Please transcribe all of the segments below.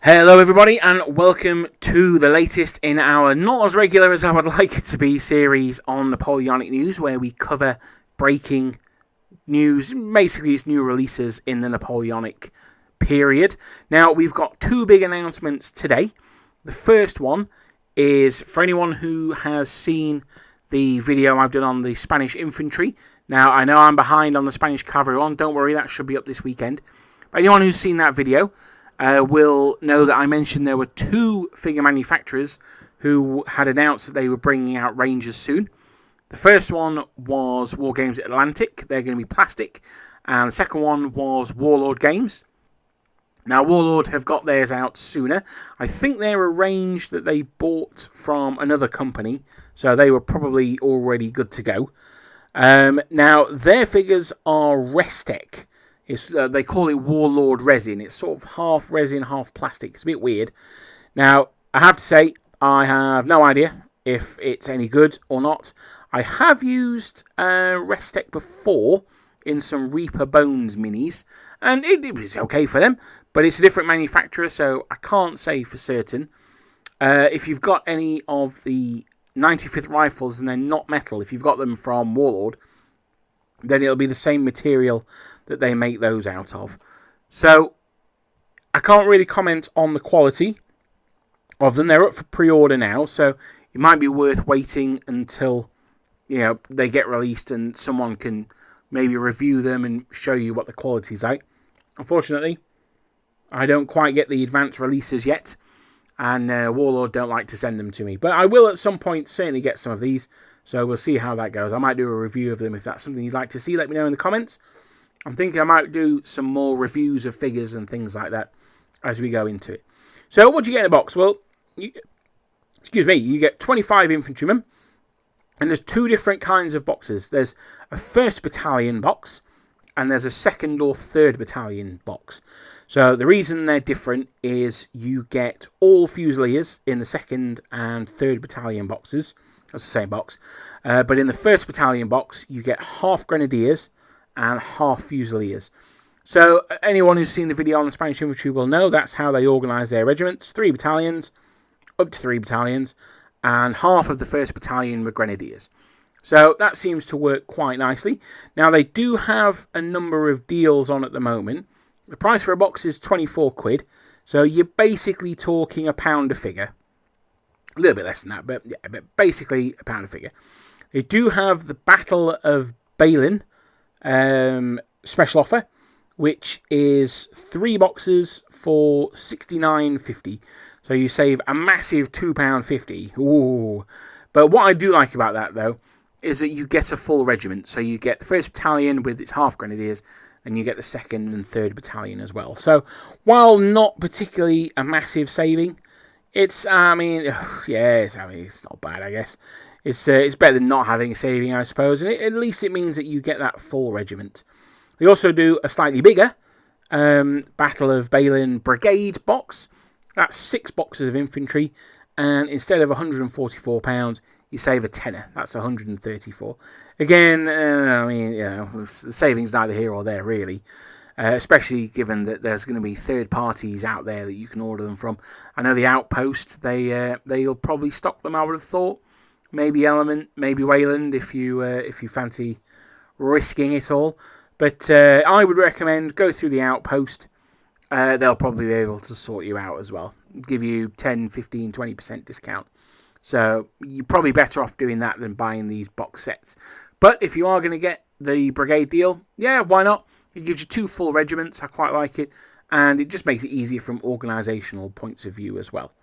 Hello everybody and welcome to the latest in our not as regular as I would like it to be series on Napoleonic news, where we cover breaking news, basically it's new releases in the Napoleonic period. Now we've got two big announcements today. The first one is for anyone who has seen the video I've done on the Spanish infantry. Now I know I'm behind on the Spanish cavalry one, don't worry, that should be up this weekend. But anyone who's seen that video will know that I mentioned there were two figure manufacturers who had announced that they were bringing out Rangers soon. The first one was Wargaming Atlantic, they're going to be plastic, and the second one was Warlord Games. Now Warlord have got theirs out sooner. I think they're arranged that they bought from another company, so they were probably already good to go. Now their figures are Restec. They call it Warlord resin. It's sort of half resin, half plastic. It's a bit weird. Now, I have to say, I have no idea if it's any good or not. I have used Restec before in some Reaper Bones minis, and it was okay for them, but it's a different manufacturer, so I can't say for certain. If you've got any of the 95th rifles and they're not metal, if you've got them from Warlord, then it'll be the same material that they make those out of. So, I can't really comment on the quality of them. They're up for pre-order now, so it might be worth waiting until they get released and someone can maybe review them and show you what the quality's like. Unfortunately, I don't quite get the advanced releases yet, and Warlord don't like to send them to me. But I will at some point certainly get some of these, so we'll see how that goes. I might do a review of them if that's something you'd like to see. Let me know in the comments. I'm thinking I might do some more reviews of figures and things like that as we go into it. So what do you get in a box? Well, you get 25 infantrymen, and there's two different kinds of boxes. There's a 1st Battalion box, and there's a 2nd or 3rd Battalion box. So the reason they're different is you get all Fusiliers in the 2nd and 3rd Battalion boxes. That's the same box. But in the 1st Battalion box, you get half Grenadiers and half Fusiliers. So anyone who's seen the video on the Spanish infantry will know that's how they organise their regiments. 3 battalions, up to 3 battalions, and half of the 1st Battalion were Grenadiers. So that seems to work quite nicely. Now they do have a number of deals on at the moment. The price for a box is 24 quid. So you're basically talking £1 a figure. A little bit less than that, but basically £1 a figure. They do have the Battle of Balin special offer, which is 3 boxes for £69.50. So you save a massive £2.50. Ooh. But what I do like about that, though, is that you get a full regiment. So you get the 1st Battalion with its half Grenadiers, and you get the 2nd and 3rd Battalion as well. So while not particularly a massive saving, it's it's not bad, I guess. It's better than not having a saving, I suppose, and at least it means that you get that full regiment. We also do a slightly bigger Battle of Balin Brigade box. That's 6 boxes of infantry, and instead of £144, you save a tenner. That's £134. Again, the savings neither here or there, really. Especially given that there's going to be third parties out there that you can order them from. I know the Outpost, they'll probably stock them, I would have thought. Maybe Element, maybe Wayland, if you fancy risking it all. But I would recommend go through the Outpost. They'll probably be able to sort you out as well. Give you 10, 15, 20% discount. So you're probably better off doing that than buying these box sets. But if you are going to get the Brigade deal, yeah, why not? It gives you 2 full regiments. I quite like it. And it just makes it easier from organisational points of view as well.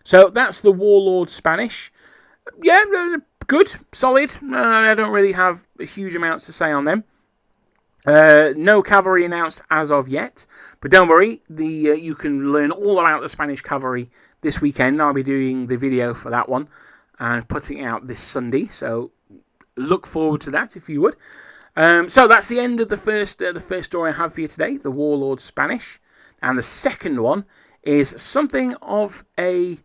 So that's the Warlord Spanish. Yeah, good, solid. I don't really have huge amounts to say on them. No cavalry announced as of yet, but don't worry, you can learn all about the Spanish cavalry this weekend. I'll be doing the video for that one. and putting it out this Sunday. So look forward to that if you would. So that's the end of the first story I have for you today, the Warlord Spanish. And the second one is something of an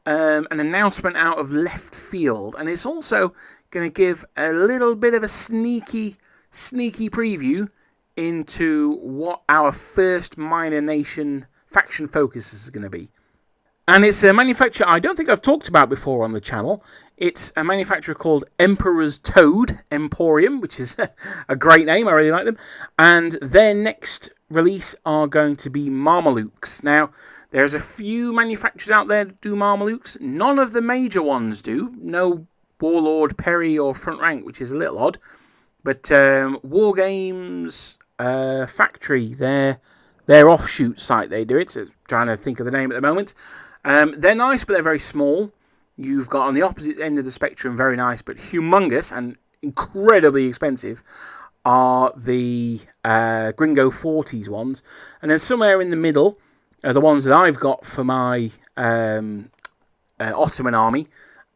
announcement out of left field, and it's also going to give a little bit of a sneaky preview into what our first minor nation faction focus is going to be. And it's a manufacturer I don't think I've talked about before on the channel. It's a manufacturer called Emperor's Toad Emporium, which is a great name. I really like them. And their next release are going to be Mamelukes. Now, there's a few manufacturers out there that do Mamelukes. None of the major ones do. No Warlord, Perry, or Front Rank, which is a little odd. But Wargames Factory, their offshoot site, they do it. So trying to think of the name at the moment. They're nice, but they're very small. You've got on the opposite end of the spectrum, very nice, but humongous and incredibly expensive, are the Gringo 40s ones. And then somewhere in the middle are the ones that I've got for my Ottoman army.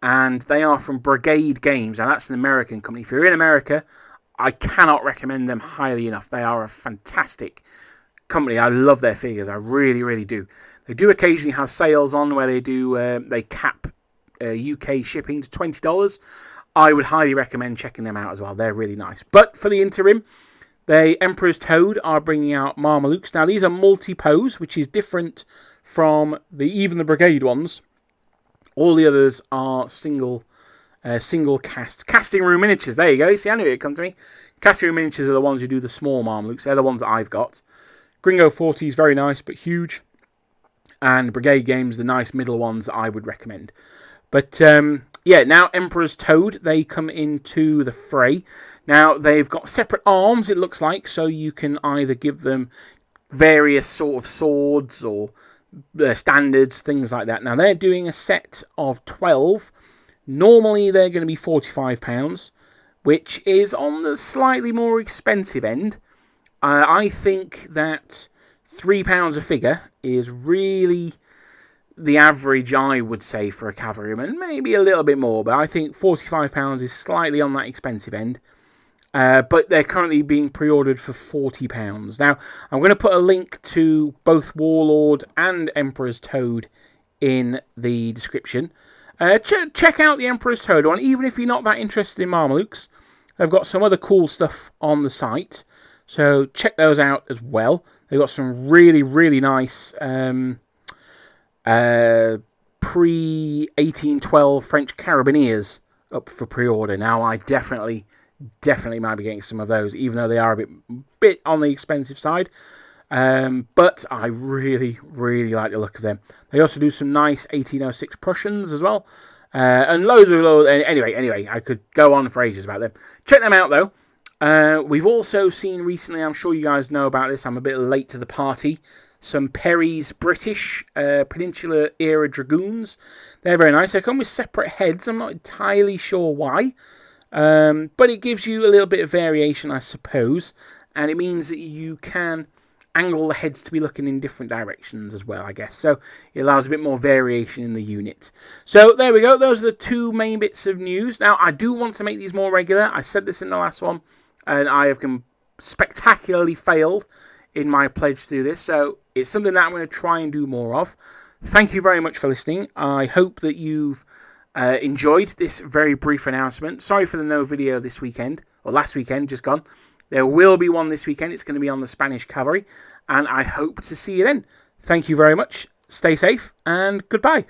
And they are from Brigade Games, and that's an American company. If you're in America, I cannot recommend them highly enough. They are a fantastic company. I love their figures. I really, really do. They do occasionally have sales on where they cap UK shipping to $20. I would highly recommend checking them out as well. They're really nice. But for the interim, the Emperor's Toad are bringing out Mamelukes. Now, these are multi-pose, which is different from even the Brigade ones. All the others are single cast. Casting room miniatures. There you go. See, I knew it'd come to me. Casting room miniatures are the ones who do the small Mamelukes. They're the ones that I've got. Gringo 40 is very nice, but huge. And Brigade Games, the nice middle ones I would recommend. But, yeah, now Emperor's Toad, they come into the fray. Now, they've got separate arms, it looks like, so you can either give them various sort of swords or standards, things like that. Now, they're doing a set of 12. Normally, they're going to be £45, which is on the slightly more expensive end. I think that £3 a figure is really the average, I would say, for a cavalryman. Maybe a little bit more, but I think £45 is slightly on that expensive end. But they're currently being pre-ordered for £40. Now, I'm going to put a link to both Warlord and Emperor's Toad in the description. Check out the Emperor's Toad one, even if you're not that interested in Mamelukes. They've got some other cool stuff on the site, so check those out as well. They've got some really, really nice pre-1812 French Carabiniers up for pre-order. Now, I definitely might be getting some of those, even though they are a bit on the expensive side. But I really, really like the look of them. They also do some nice 1806 Prussians as well. And loads of... Anyway, I could go on for ages about them. Check them out, though. We've also seen recently, I'm sure you guys know about this, I'm a bit late to the party, some Perry's British Peninsular Era Dragoons. They're very nice. They come with separate heads. I'm not entirely sure why. But it gives you a little bit of variation, I suppose. And it means that you can angle the heads to be looking in different directions as well, I guess. So it allows a bit more variation in the unit. So there we go. Those are the two main bits of news. Now, I do want to make these more regular. I said this in the last one, and I have spectacularly failed in my pledge to do this. So it's something that I'm going to try and do more of. Thank you very much for listening. I hope that you've enjoyed this very brief announcement. Sorry for the no video this weekend, or last weekend, just gone. There will be one this weekend. It's going to be on the Spanish cavalry, and I hope to see you then. Thank you very much. Stay safe, and goodbye.